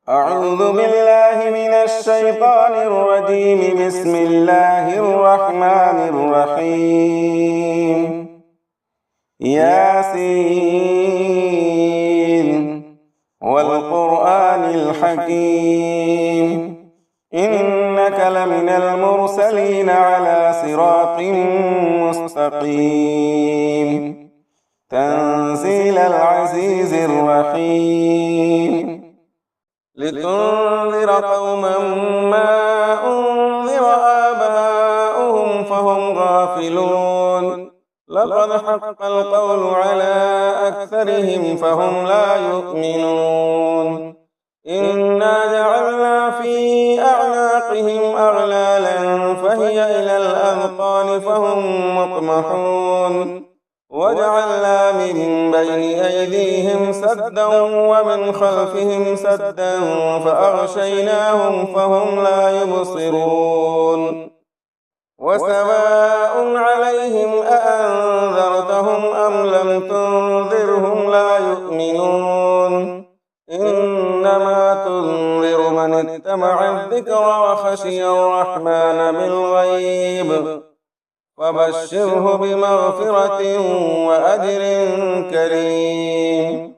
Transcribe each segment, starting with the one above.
أعوذ بالله من الشيطان الرجيم. بسم الله الرحمن الرحيم. ياسين والقرآن الحكيم إنك لمن المرسلين على صراط مستقيم تنزيل العزيز الرحيم لتنذر قوما ما أنذر آباؤهم فهم غافلون لقد حق القول على أكثرهم فهم لا يؤمنون إنا جعلنا في أعناقهم أغلالا فهي إلى الأذقان فهم مقمحون وجعلنا من بين أيديهم سدا ومن خلفهم سدا فأغشيناهم فهم لا يبصرون وسواء عليهم أأنذرتهم أم لم تنذرهم لا يؤمنون إنما تنذر من اتبع الذكر وخشي الرحمن بالغيب فبشره بمغفرة وأجر كريم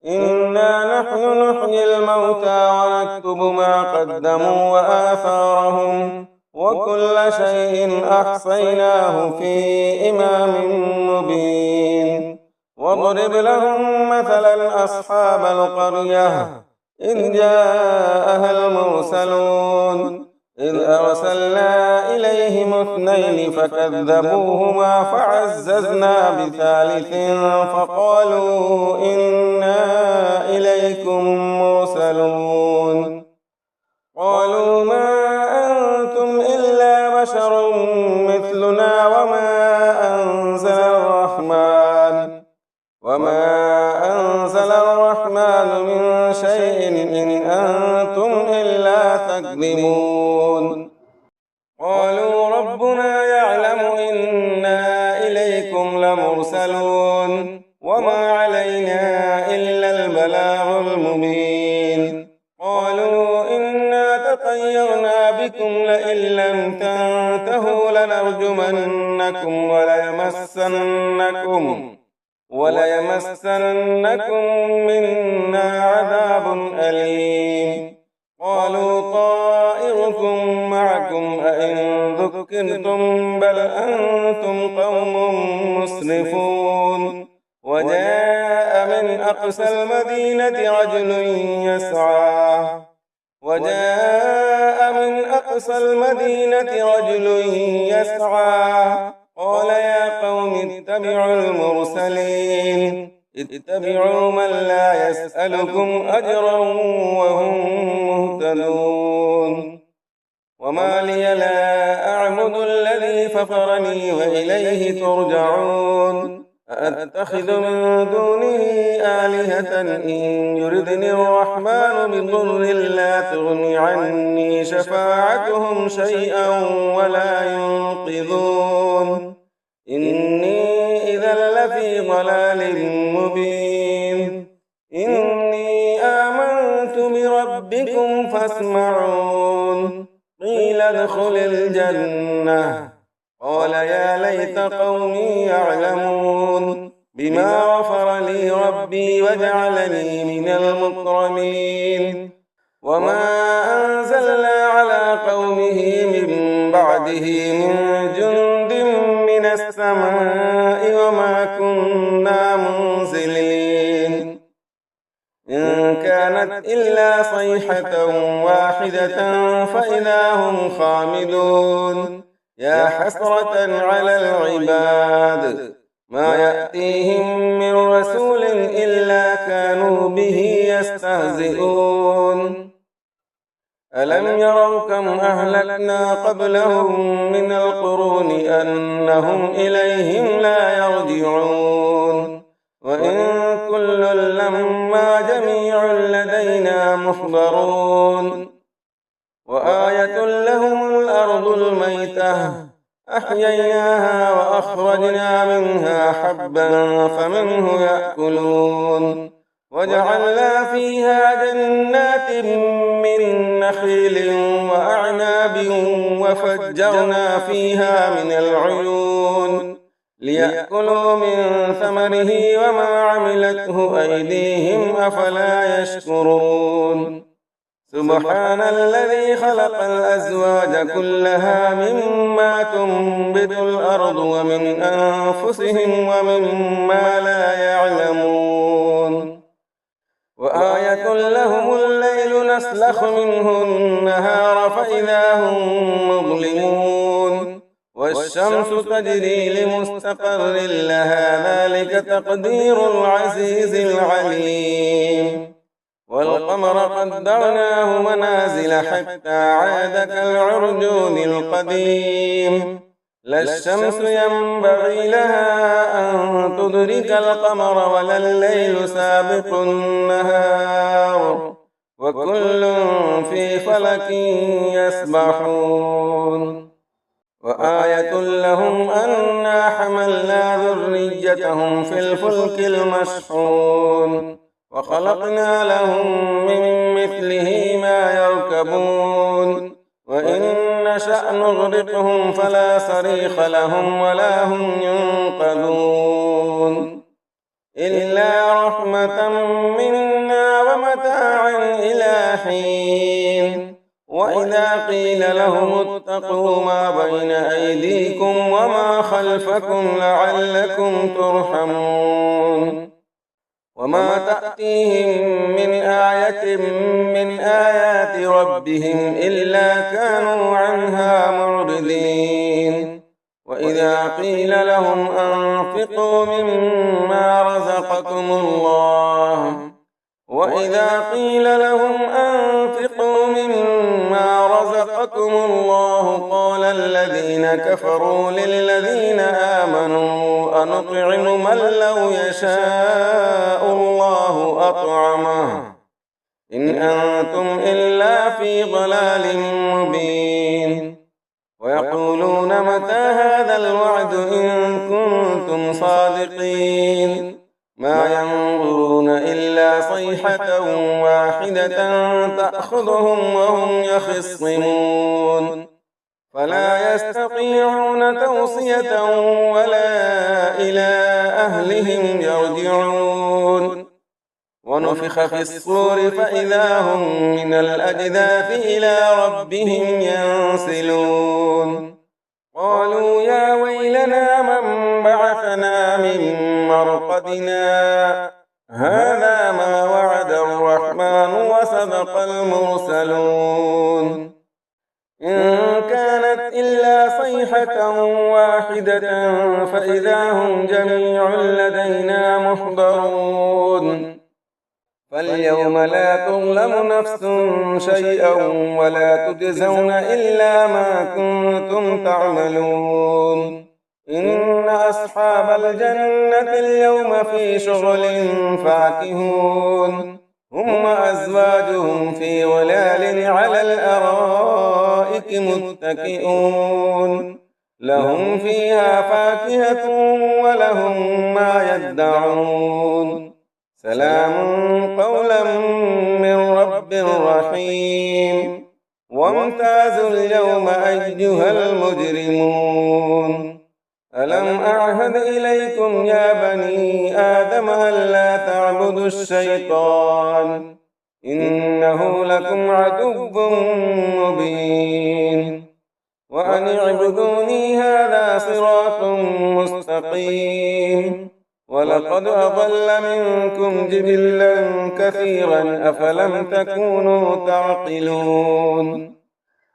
إنا نحن نحيي الموتى ونكتب ما قدموا وآثارهم وكل شيء أحصيناه في إمام مبين واضرب لهم مثلا أصحاب القرية إذ جاءها المرسلون إذ أرسلنا إليهم اثنين فكذبوهما فعززنا بثالث فقالوا إنا إليكم مرسلون قالوا ما أنتم إلا بشر مثلنا وما أنزل الرحمن من شيء إن أنتم إلا تكذبون قالوا ربنا يعلم إنا إليكم لمرسلون وما علينا إلا البلاغ المبين قالوا إنا تطيرنا بكم لئن لم تنتهوا لنرجمنكم وليمسنكم منا عذاب أليم قالوا طائركم معكم أئن ذكرتم بل أنتم قوم مسرفون وجاء من أقصى المدينة رجل يسعى قال يا قوم اتبعوا المرسلين اتبعوا من لا يسألكم أجرا وهم مهتدون وما لي لا أعبد الذي فطرني وإليه ترجعون أأتخذ من دونه آلهة إن يردني الرحمن بضر لا تغن عني شفاعتهم شيئا ولا ينقذون إني إذا لفي ضلال مبين إني آمنت بربكم فاسمعون قيل ادخل الجنة قال يا ليت قومي يعلمون بما غفر لي ربي وجعلني من المكرمين وما أنزلنا على قومه من بعده من جند من السماء وما كنا منزلين إن كانت إلا صيحة واحدة فإذا هم خامدون يا حسرة على العباد ما يأتيهم من رسول إلا كانوا به يستهزئون ألم يروا كم أهلكنا قبلهم من القرون أنهم إليهم لا يرجعون وإن كل لما جميع لدينا محضرون وآية لهم الأرض الميتة أحييناها وأخرجنا منها حبا فمنه يأكلون وجعلنا فيها جنات من نخيل وأعناب وفجرنا فيها من العيون ليأكلوا من ثمره وما عملته أيديهم أفلا يشكرون سبحان الذي خلق الأزواج كلها مما تنبت الأرض ومن أنفسهم ومما لا يعلمون وآية لهم الليل نسلخ منه النهار فإذا هم مظلمون والشمس تجري لمستقر لها ذلك تقدير العزيز العليم والقمر قدرناه منازل حتى عاد كالعرجون القديم لا الشمس ينبغي لها أن تدرك القمر ولا الليل سابق النهار وكل في فلك يسبحون وآية لهم أنا حملنا ذريتهم في الفلك المشحون وخلقنا لهم من مثله ما يركبون وإن نشأ نغرقهم فلا صريخ لهم ولا هم ينقذون إلا رحمة منا ومتاعا إلى حين وإذا قيل لهم اتقوا ما بين أيديكم وما خلفكم لعلكم ترحمون وما تأتيهم من آية من آيات ربهم إلا كانوا عنها معرضين وإذا قيل لهم أنفقوا مما رزقكم الله قال الذين كفروا للذين آمنوا أنطعم من لو يشاء الله أطعمه إن أنتم إلا في ضلال مبين ويقولون متى هذا الوعد إن كنتم صادقين ما ينظرون إلا صيحة واحدة تأخذهم وهم يخصمون فلا يستطيعون توصية ولا إلى أهلهم يرجعون ونفخ في الصور فإذا هم من الأجداث إلى ربهم ينسلون قالوا يا ويلنا من بعثنا من مرقدنا هذا ما وعد الرحمن وصدق المرسلون إن كانت إلا صيحة واحدة فإذا هم جميع لدينا محضرون فاليوم لا تظلم نفس شيئا ولا تجزون إلا ما كنتم تعملون إن أصحاب الجنة اليوم في شغل فاكهون هم وأزواجهم في ظلال على الأرائك متكئون لهم فيها فاكهة ولهم ما يدعون سلام قولا من رب رحيم وامتازوا اليوم أيها المجرمون ألم أعهد إليكم يا بني آدم ألا تعبدوا الشيطان إنه لكم عدو مبين وأن اعبدوني هذا صراط مستقيم ولقد أضل منكم جبلا كثيرا أفلم تكونوا تعقلون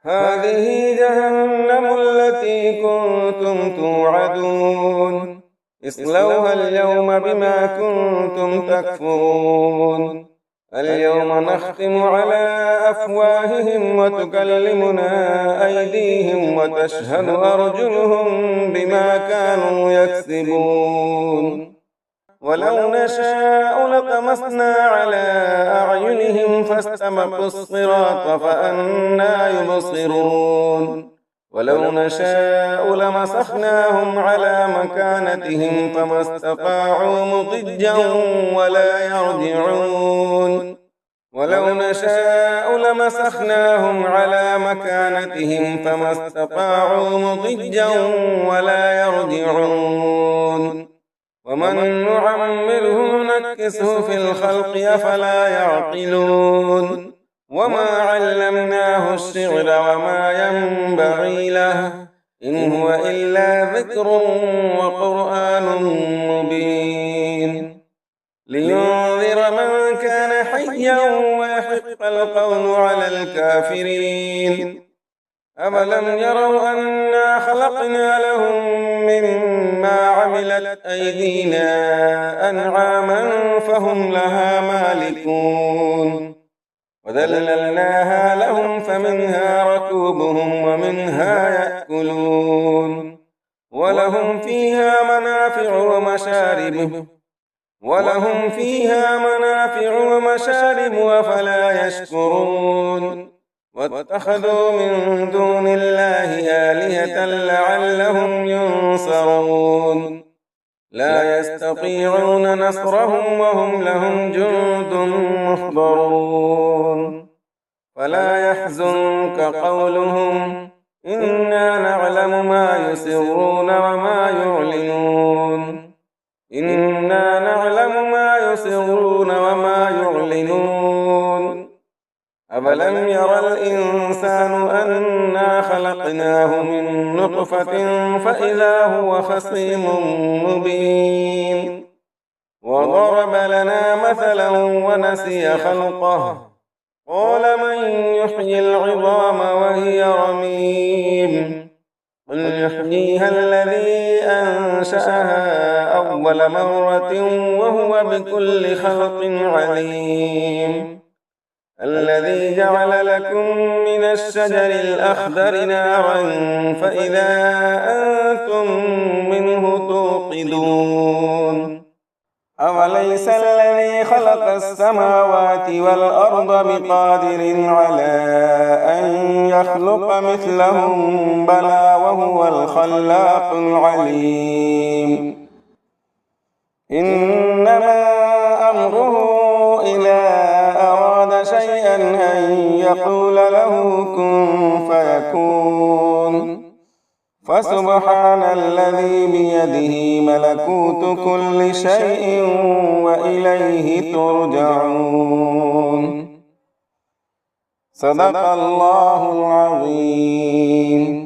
هذه جهنم التي كنتم توعدون اصلوها اليوم بما كنتم تكفرون اليوم نختم على أفواههم وتكلمنا أيديهم وتشهد أرجلهم بما كانوا يكسبون ولو نشاء لطمسنا على أعينهم فاستبقوا الصراط فأنى يبصرون ولو نشاء لمسخناهم على مكانتهم فما استطاعوا مضجا ولا يرجعون ولو نشاء لمسخناهم على مكانتهم فما استطاعوا مضجا ولا يرجعون ومن نعمره نكسه في الخلق أفلا يعقلون وما علمناه الشعر وما ينبغي له إن هو إلا ذكر وقرآن مبين لينذر من كان حيا ويحق القول على الكافرين أولم يروا أنا خلقنا لهم مما عملت أيدينا أنعاما فهم لها مالكون وذللناها لهم فمنها ركوبهم ومنها يأكلون ولهم فيها منافع ومشارب أفلا يشكرون واتخذوا من دون الله آلهة لعلهم ينصرون لا يستطيعون نصرهم وهم لهم جند محضرون فلا يحزنك قولهم إنا نعلم ما يسرون وما يعلنون أولم ير الإنسان أنا خلقناه من نطفة فإذا هو خصيم مبين وضرب لنا مثلا ونسي خلقه قال من يحيي العظام وهي رميم قل يحييها الذي أنشأها أول مرة وهو بكل خلق عليم الذي جعل لكم من الشجر الأخضر نارا فإذا أنتم منه توقدون أوليس الذي خلق السماوات والأرض بقادر على أن يخلق مثلهم بلى وهو الخلاق العليم إنما أمره إذا أراد شيئا أن يقول له كن فيكون فسبحان الذي بيده ملكوت كل شيء وإليه ترجعون صدق الله العظيم.